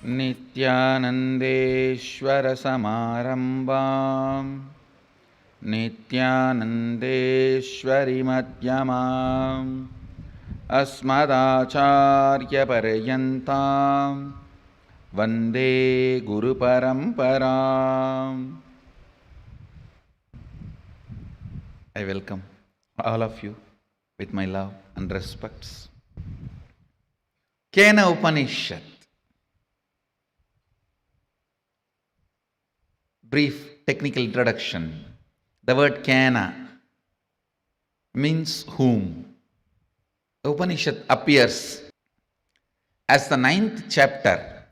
नित्यानन्देश्वरसमारम्भां नित्यानन्देश्वरिमध्यमाम् अस्मदाचार्यपर्यन्तां वन्दे गुरुपरम्पराम्. I welcome all of you with my love and respects. Kena Upanishad. Brief technical introduction. The word Kena means whom. The Upanishad appears as the 9th chapter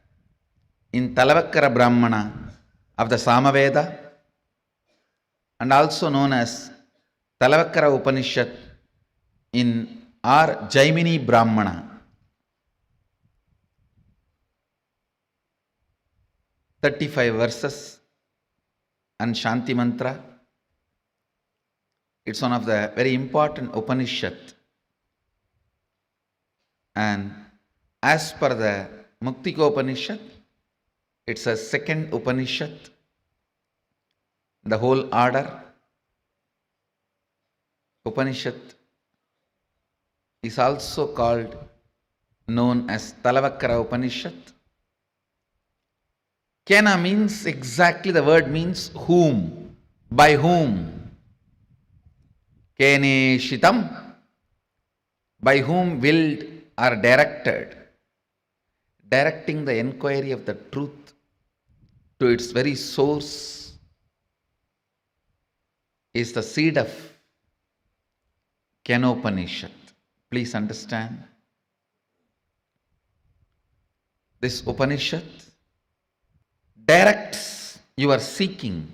in Talavakkara Brahmana of the Samaveda and also known as Talavakkara Upanishad in our Jaimini Brahmana. 35 verses and Shanti Mantra. It's one of the very important Upanishad. And as per the Muktika Upanishad, it's a second Upanishad. The whole order Upanishad is also called, known as Talavakkara Upanishad. Kena means exactly, the word means whom, by whom. Kene Shitam, by whom willed or directed, directing the enquiry of the truth to its very source is the seed of Kenopanishad. Please understand. This Upanishad directs your seeking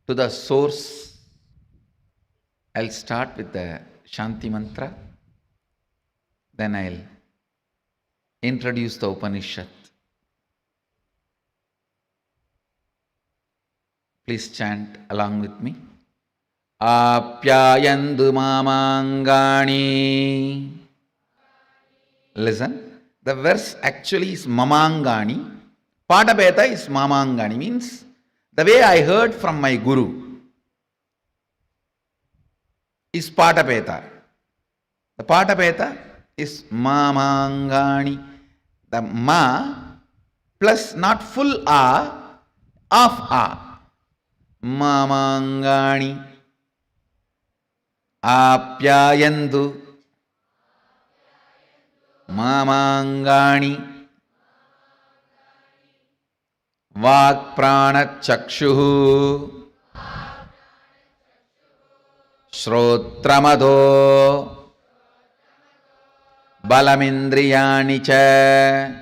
to the source. I'll start with the Shanti Mantra, then I'll introduce the Upanishad. Please chant along with me. Apyayandu mamangani. Listen, the verse actually is mamangani. Padabeta is mamangani, means the way I heard from my guru is Padabeta. The Padabeta is mamangani. The ma plus not full a, of a. Mamangani. Apyayandu mamangani. Vakprana chakshuhu Shrotramado Balamindriyani cha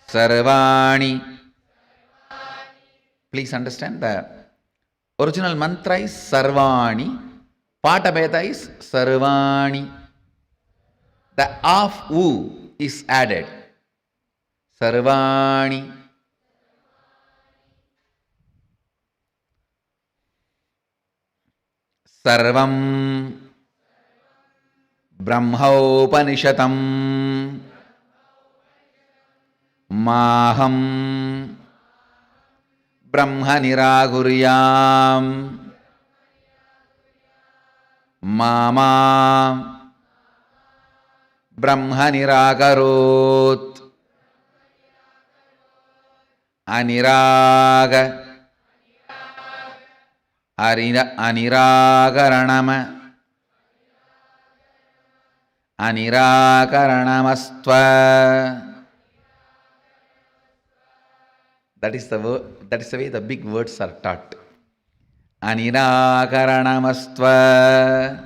Sarvani. Please understand, the original mantra is Sarvani. Patabeta is Sarvani. The of u is added. Sarvani. Sarvam Brahmaupanishatam Maham Brahma Niraguryam Mama Brahma Niragarot Aniraga Aniragaranama Aniragaranamastva. That is the word, that is the way the big words are taught. Aniragaranamastva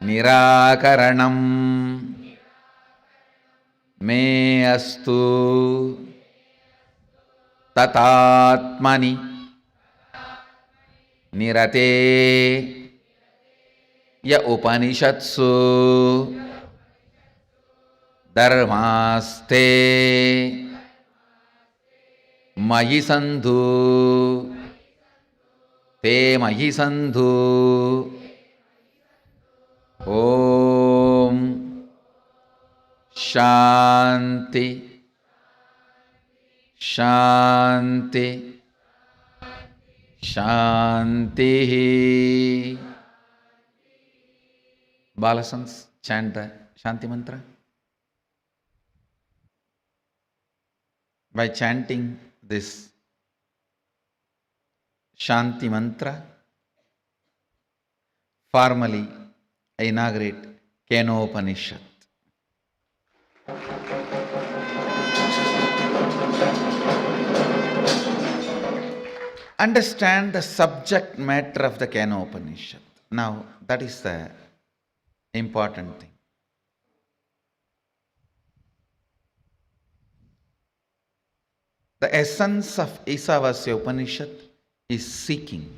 Nirakaranam Me astu Tatatmani Nirate Ya Upanishatsu Dharmaste Mayi Sandhu Te Mayi Sandhu Om Shanti, Shanti, Shanti. Balasans, chant the Shanti mantra. By chanting this Shanti mantra, formally I inaugurate Kenopanishad. Understand the subject matter of the Kenopanishad. Now, that is the important thing. The essence of Isavasya Upanishad is seeking.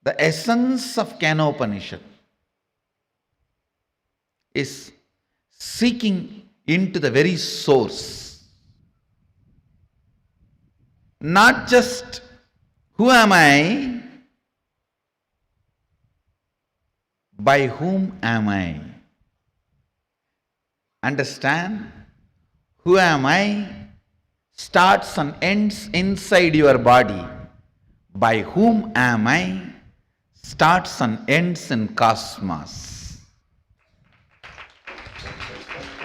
The essence of Kenopanishad is seeking into the very source. Not just who am I, by whom am I? Understand, who am I starts and ends inside your body. By whom am I starts and ends in cosmos.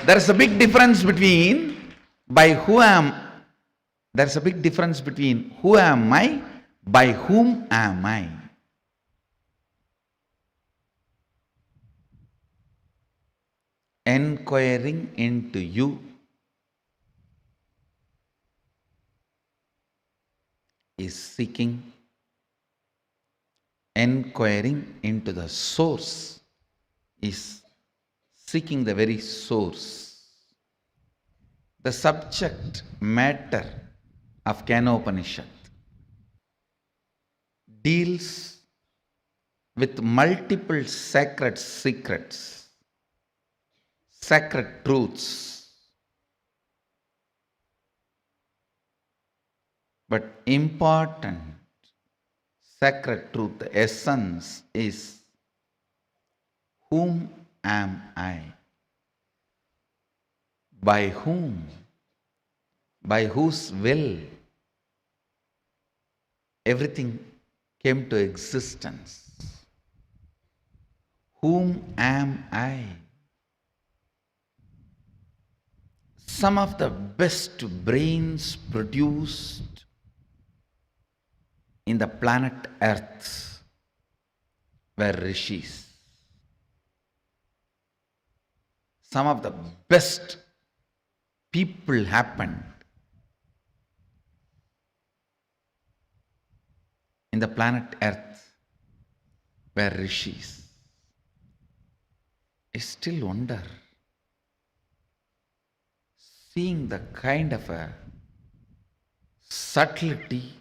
There is a big difference between who am I, by whom am I. Enquiring into you is seeking. Enquiring into the source is seeking the very source. The subject matter of Kenopanishad deals with multiple sacred secrets, sacred truths, but important sacred truth, the essence is, whom am I? By whom? By whose will everything came to existence? Whom am I? Some of the best brains produced in the planet Earth were rishis. Some of the best people happened in the planet Earth were rishis. I still wonder, seeing the kind of a subtlety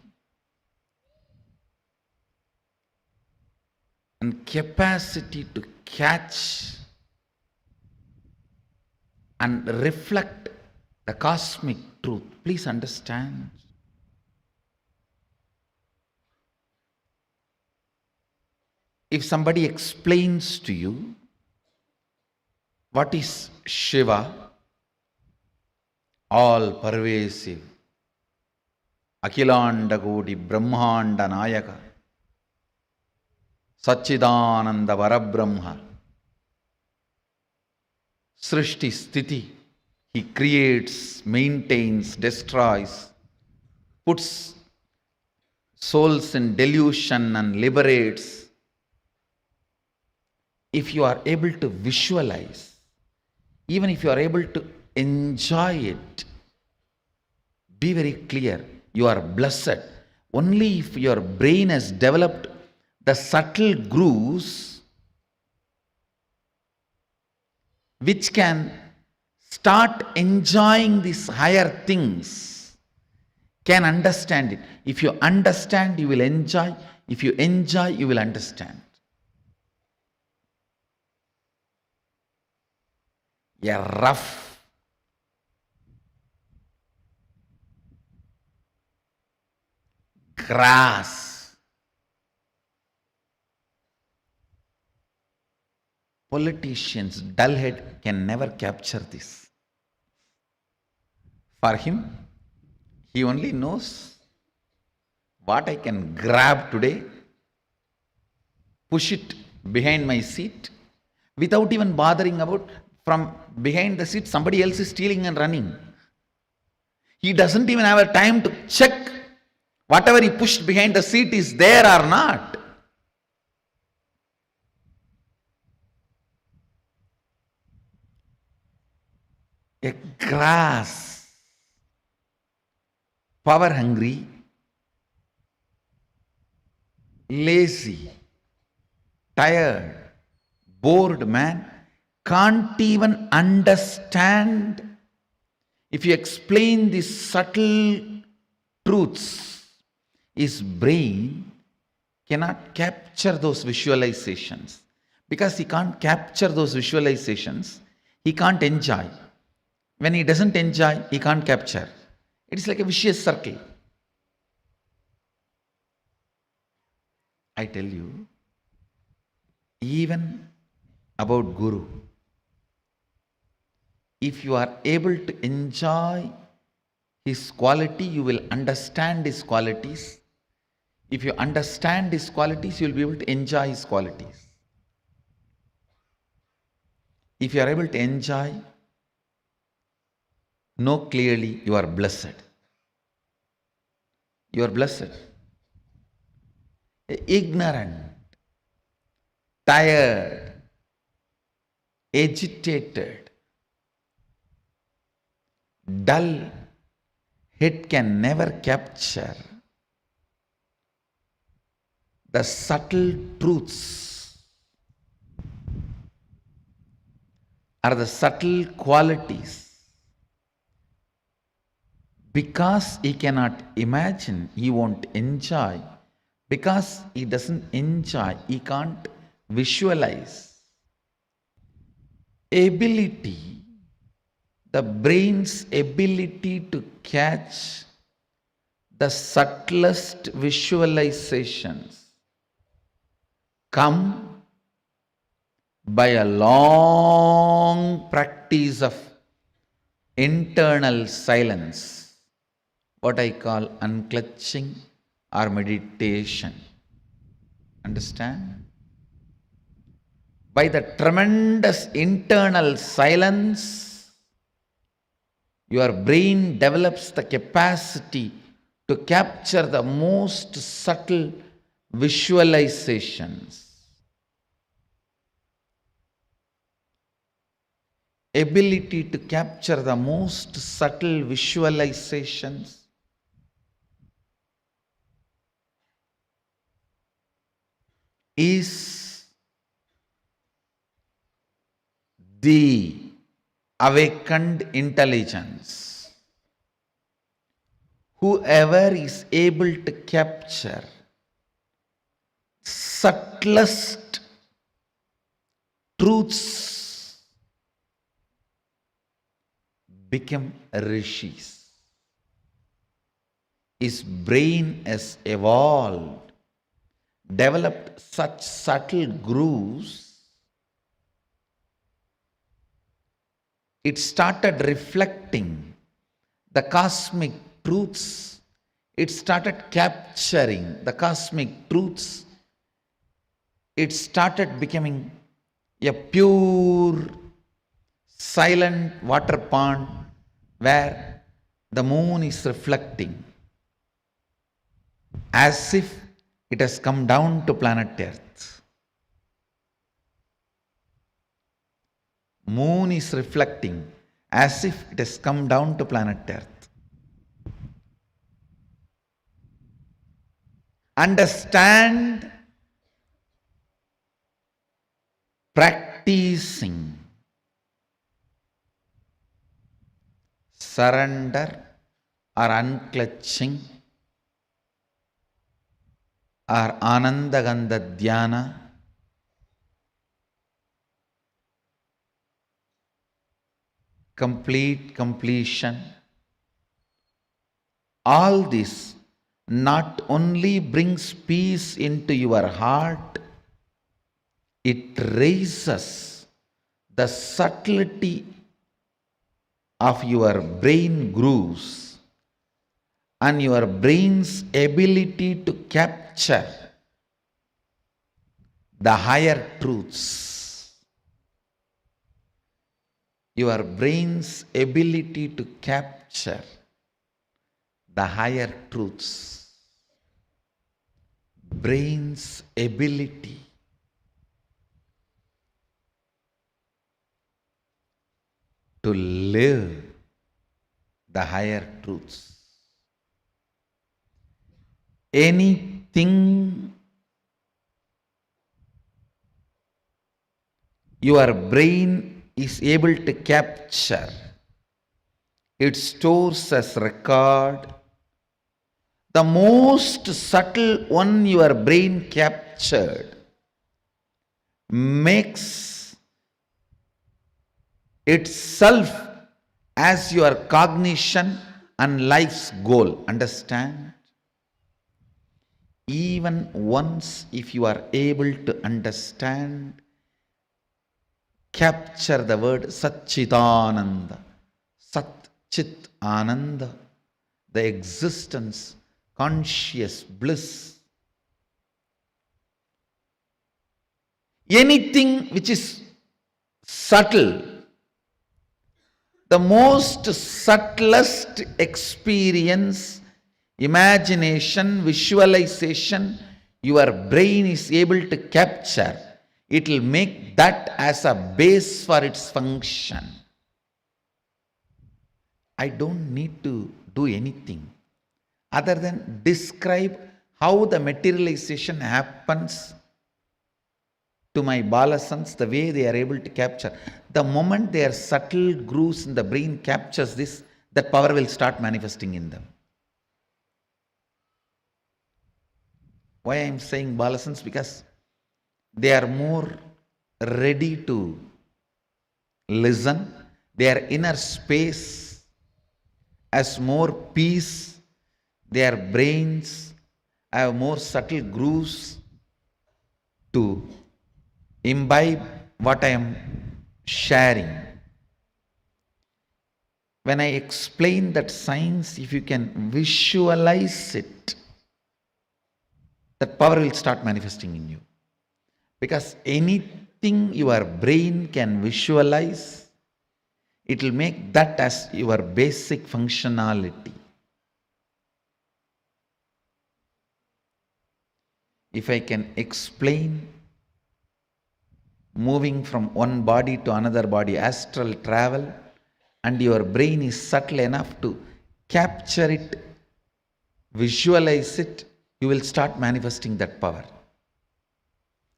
and capacity to catch and reflect the cosmic truth. Please understand. If somebody explains to you what is Shiva, all pervasive, Akhilanda Kodi Brahmanda Nayaka, Satchidananda Varabrahma, Srishti Sthiti, he creates, maintains, destroys, puts souls in delusion and liberates. If you are able to visualize, even if you are able to enjoy it, be very clear, you are blessed. Only if your brain has developed the subtle grooves which can start enjoying these higher things, can understand it. If you understand, you will enjoy. If you enjoy, you will understand. A rough grass Politicians, dullhead can never capture this. For him, he only knows what I can grab today, push it behind my seat, without even bothering about from behind the seat somebody else is stealing and running. He doesn't even have a time to check whatever he pushed behind the seat is there or not. A grass, power hungry, lazy, tired, bored man can't even understand. If you explain these subtle truths, his brain cannot capture those visualizations. Because he can't capture those visualizations, he can't enjoy. When he doesn't enjoy, he can't capture. It is like a vicious circle. I tell you, even about Guru, if you are able to enjoy his quality, you will understand his qualities. If you understand his qualities, you will be able to enjoy his qualities. If you are able to enjoy, know clearly you are blessed. You are blessed. Ignorant, tired, agitated, dull head can never capture the subtle truths or the subtle qualities. Because he cannot imagine, he won't enjoy. Because he doesn't enjoy, he can't visualize. Ability, the brain's ability to catch the subtlest visualizations come by a long practice of internal silence, what I call unclutching or meditation. Understand? By the tremendous internal silence, your brain develops the capacity to capture the most subtle visualizations. Ability to capture the most subtle visualizations is the awakened intelligence. Whoever is able to capture subtlest truths become rishis. His brain has evolved, developed such subtle grooves. It started reflecting the cosmic truths. It started capturing the cosmic truths. It started becoming a pure, silent water pond where the moon is reflecting as if it has come down to planet Earth. Moon is reflecting as if it has come down to planet Earth. Understand, practicing surrender or unclutching or Anandagandha Dhyana, complete completion. All this not only brings peace into your heart, it raises the subtlety of your brain grooves and your brain's ability to capture the higher truths, your brain's ability to capture the higher truths, brain's ability to live the higher truths. Anything your brain is able to capture, it stores as record. The most subtle one your brain captured makes itself as your cognition and life's goal. Understand? Even once, if you are able to understand, capture the word Satchitananda, Sat Chit Ananda, the existence, conscious bliss. Anything which is subtle, the most subtlest experience, imagination, visualization, your brain is able to capture, it will make that as a base for its function. I don't need to do anything other than describe how the materialization happens to my balasans, the way they are able to capture. The moment their subtle grooves in the brain captures this, that power will start manifesting in them. Why I am saying balasans? Because they are more ready to listen. Their inner space has more peace. Their brains have more subtle grooves to imbibe what I am sharing. When I explain that science, if you can visualize it, that power will start manifesting in you. Because anything your brain can visualize, it will make that as your basic functionality. If I can explain moving from one body to another body, astral travel, and your brain is subtle enough to capture it, visualize it, you will start manifesting that power.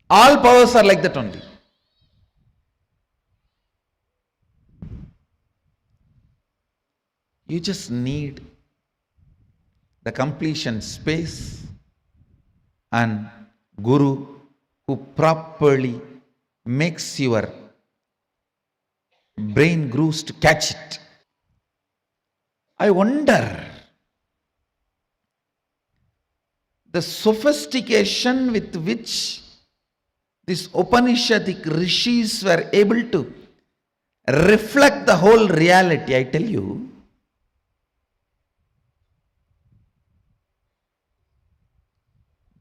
All powers are like that only. You just need the completion space and Guru who properly makes your brain grooves to catch it. I wonder the sophistication with which these Upanishadic rishis were able to reflect the whole reality. I tell you,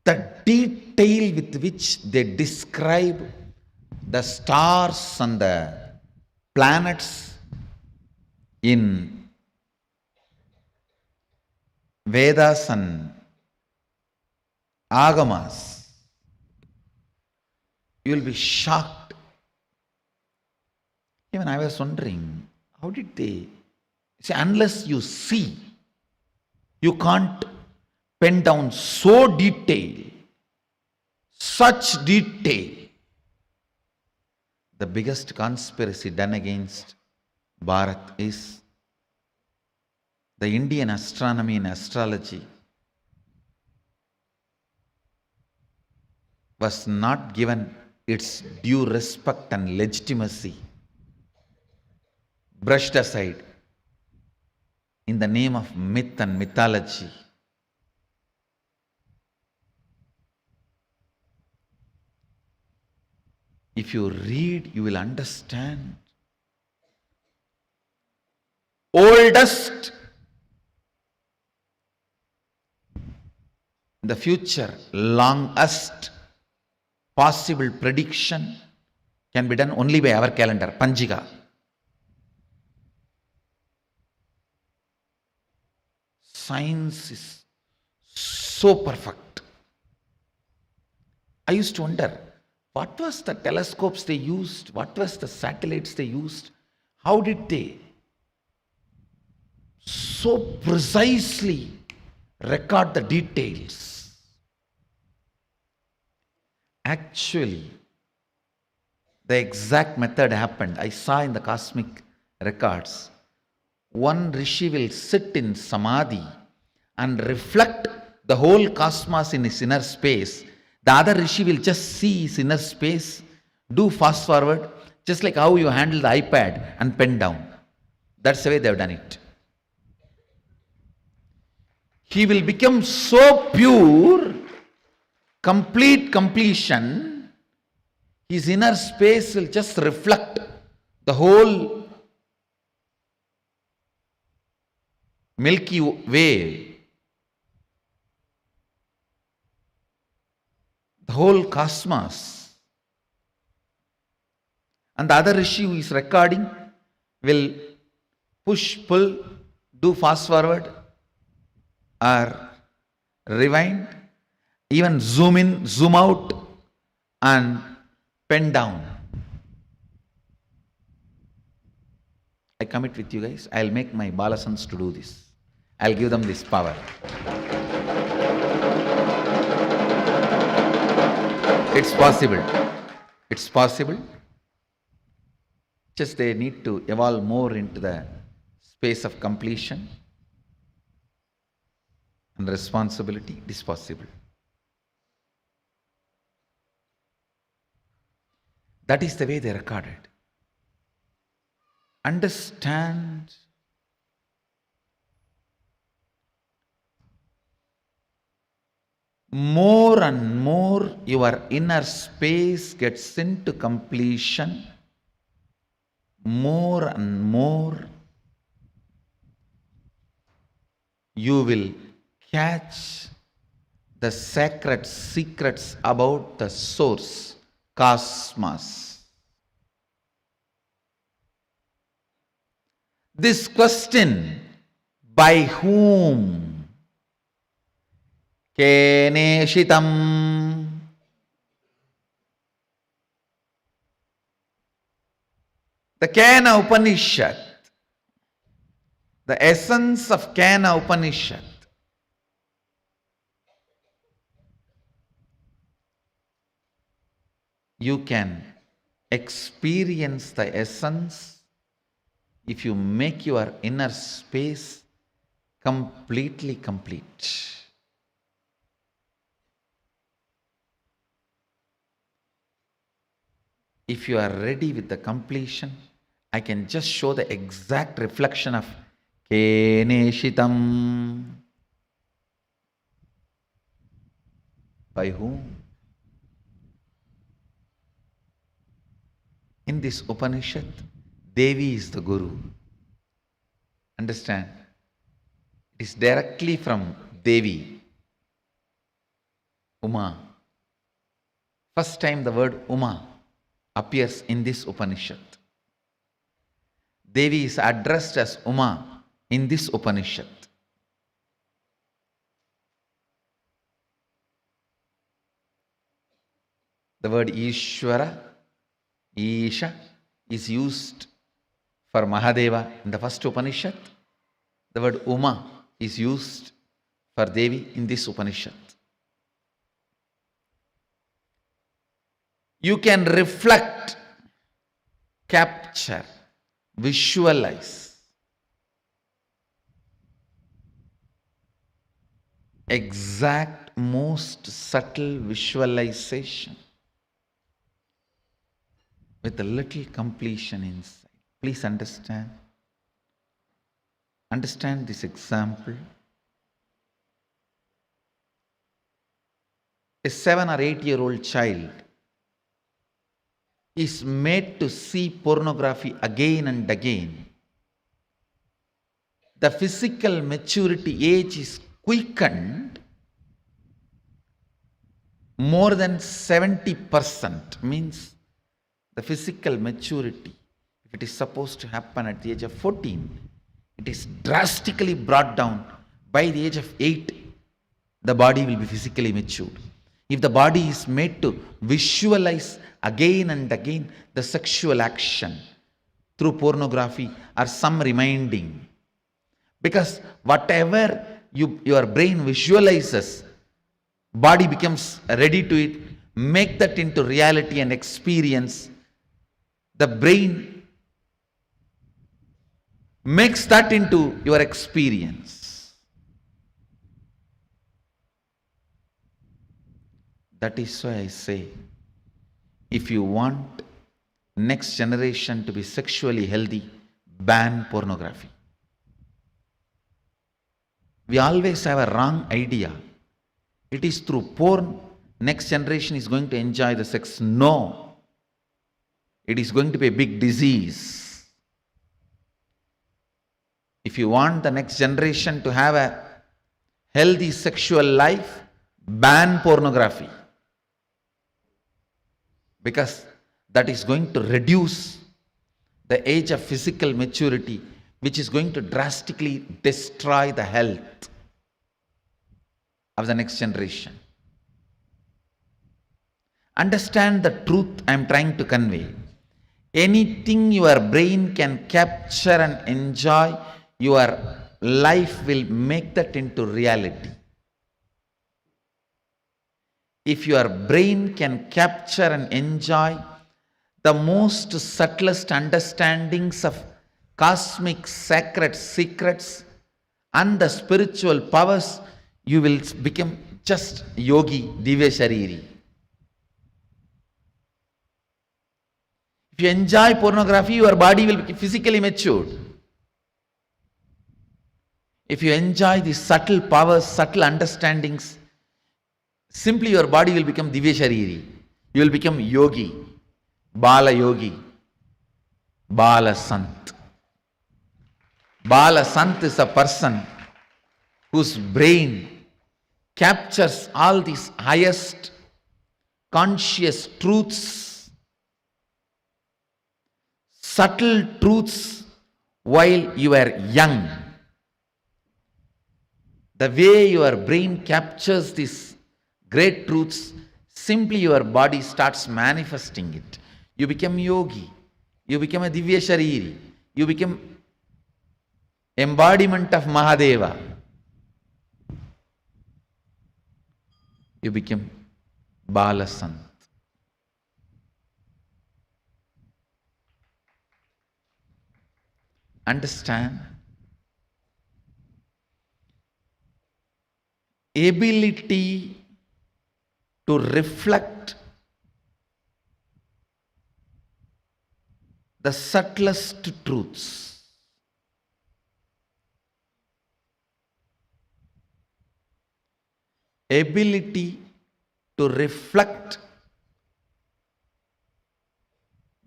the detail with which they describe the stars and the planets in Vedas and Agamas, you will be shocked. Even I was wondering, how did they see? Unless you see, you can't pen down so detail, such detail. The biggest conspiracy done against Bharat is the Indian astronomy and astrology was not given its due respect and legitimacy, brushed aside in the name of myth and mythology. If you read, you will understand. Oldest in the future, longest possible prediction can be done only by our calendar, Panjiga. Science is so perfect. I used to wonder, what was the telescopes they used? What was the satellites they used? How did they so precisely record the details? Actually, the exact method happened. I saw in the cosmic records. One rishi will sit in samadhi and reflect the whole cosmos in his inner space. The other rishi will just see his inner space, do fast forward, just like how you handle the iPad and pen down. That's the way they have done it. He will become so pure, complete completion, his inner space will just reflect the whole Milky Way, the whole cosmos. And the other rishi who is recording will push, pull, do fast forward or rewind, even zoom in, zoom out and pen down. I commit with you guys, I'll make my balasans to do this. I'll give them this power. It's possible. It's possible. Just they need to evolve more into the space of completion and responsibility. It is possible. That is the way they recorded. Understand more and more your inner space gets into completion, more and more you will catch the sacred secrets about the source, cosmos. This question, by whom? Keneshitam. The Kena Upanishad, the essence of Kena Upanishad, you can experience the essence if you make your inner space completely complete. If you are ready with the completion, I can just show the exact reflection of Keneshitam. By whom? In this Upanishad, Devi is the Guru. Understand? It is directly from Devi, Uma. First time the word Uma appears in this Upanishad. Devi is addressed as Uma in this Upanishad. The word Ishvara, Isha, is used for Mahadeva in the first Upanishad. The word Uma is used for Devi in this Upanishad. You can reflect, capture, visualize exact, most subtle visualization with a little completion inside. Please understand. Understand this example. A 7 or 8 year old child is made to see pornography again and again, the physical maturity age is quickened more than 70%. Means the physical maturity, if it is supposed to happen at the age of 14, it is drastically brought down. By the age of 8, the body will be physically matured. If the body is made to visualize again and again the sexual action through pornography or some reminding, because whatever your brain visualizes, body becomes ready to it, make that into reality and experience. The brain makes that into your experience. That is why I say, if you want next generation to be sexually healthy, ban pornography. We always have a wrong idea. It is through porn next generation is going to enjoy the sex. No. It is going to be a big disease. If you want the next generation to have a healthy sexual life, ban pornography. Because that is going to reduce the age of physical maturity, which is going to drastically destroy the health of the next generation. Understand the truth I am trying to convey. Anything your brain can capture and enjoy, your life will make that into reality. If your brain can capture and enjoy the most subtlest understandings of cosmic sacred secrets and the spiritual powers, you will become just yogi, divya shariri. If you enjoy pornography, your body will be physically matured. If you enjoy the subtle powers, subtle understandings, simply your body will become divya shariri. You will become yogi, bala yogi, bala sant. Bala sant is a person whose brain captures all these highest conscious truths, subtle truths while you are young. The way your brain captures these great truths, simply your body starts manifesting it. You become yogi. You become a divya shariri. You become embodiment of Mahadeva. You become Balasant. Understand? Ability to reflect the subtlest truths. Ability to reflect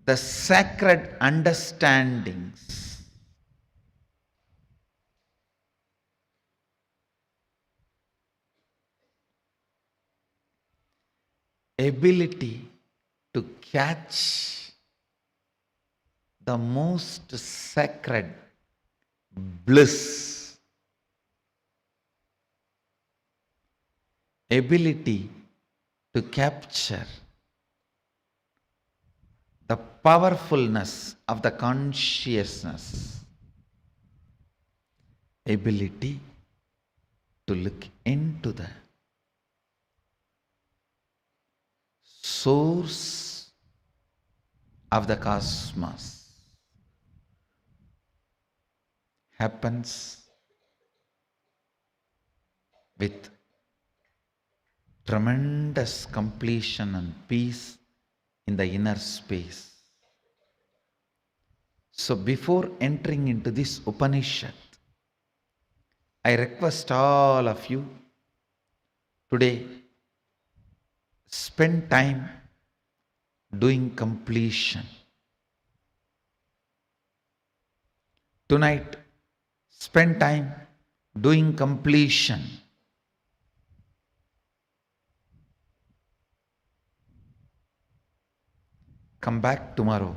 the sacred understandings. Ability to catch the most sacred bliss. Ability to capture the powerfulness of the consciousness. Ability to look into the source of the cosmos happens with tremendous completion and peace in the inner space. So before entering into this Upanishad, I request all of you today, spend time doing completion. Tonight, spend time doing completion. Come back tomorrow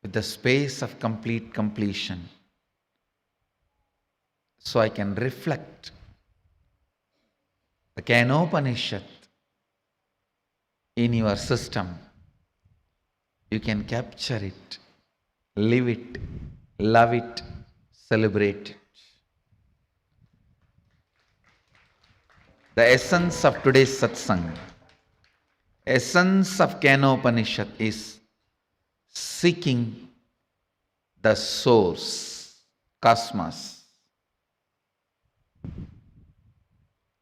with the space of complete completion, so I can reflect the Kenopanishad in your system. You can capture it, live it, love it, celebrate it. The essence of today's satsang, essence of Kenopanishad is seeking the source, cosmos.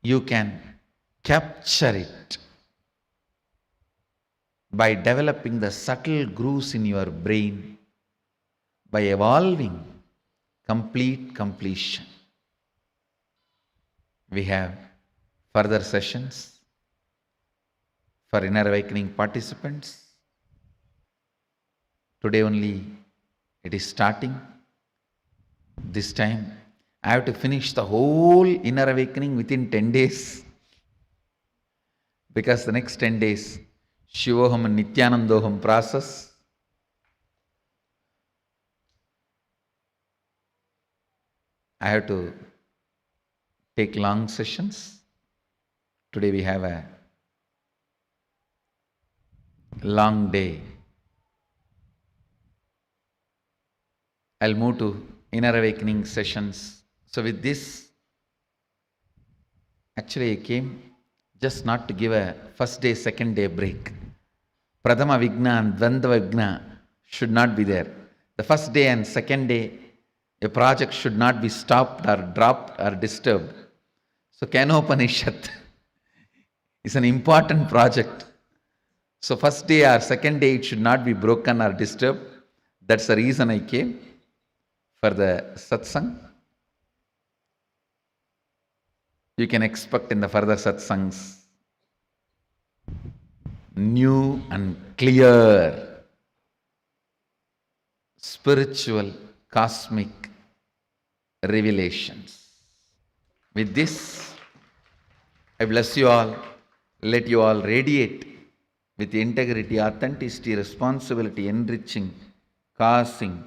You can capture it by developing the subtle grooves in your brain, by evolving complete completion. We have further sessions for inner awakening participants. Today only it is starting. This time I have to finish the whole inner awakening within 10 days, because the next 10 days Shivoham and Nityanandoham process. I have to take long sessions. Today we have a long day. I'll move to inner awakening sessions. So with this, actually I came just not to give a first day, second day break. Pradama Vigna and Dvandva Vigna should not be there. The first day and second day, a project should not be stopped or dropped or disturbed. So Kenopanishad is an important project. So first day or second day, it should not be broken or disturbed. That's the reason I came for the satsang. You can expect in the further satsangs new and clear spiritual cosmic revelations. With this, I bless you all. Let you all radiate with integrity, authenticity, responsibility, enriching, causing,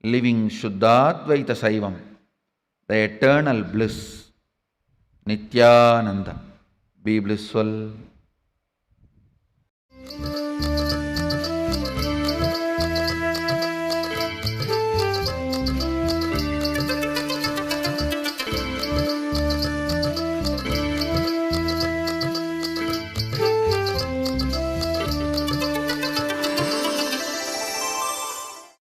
living Shuddhadvaita Saivam, the eternal bliss, Nityananda. Be blissful.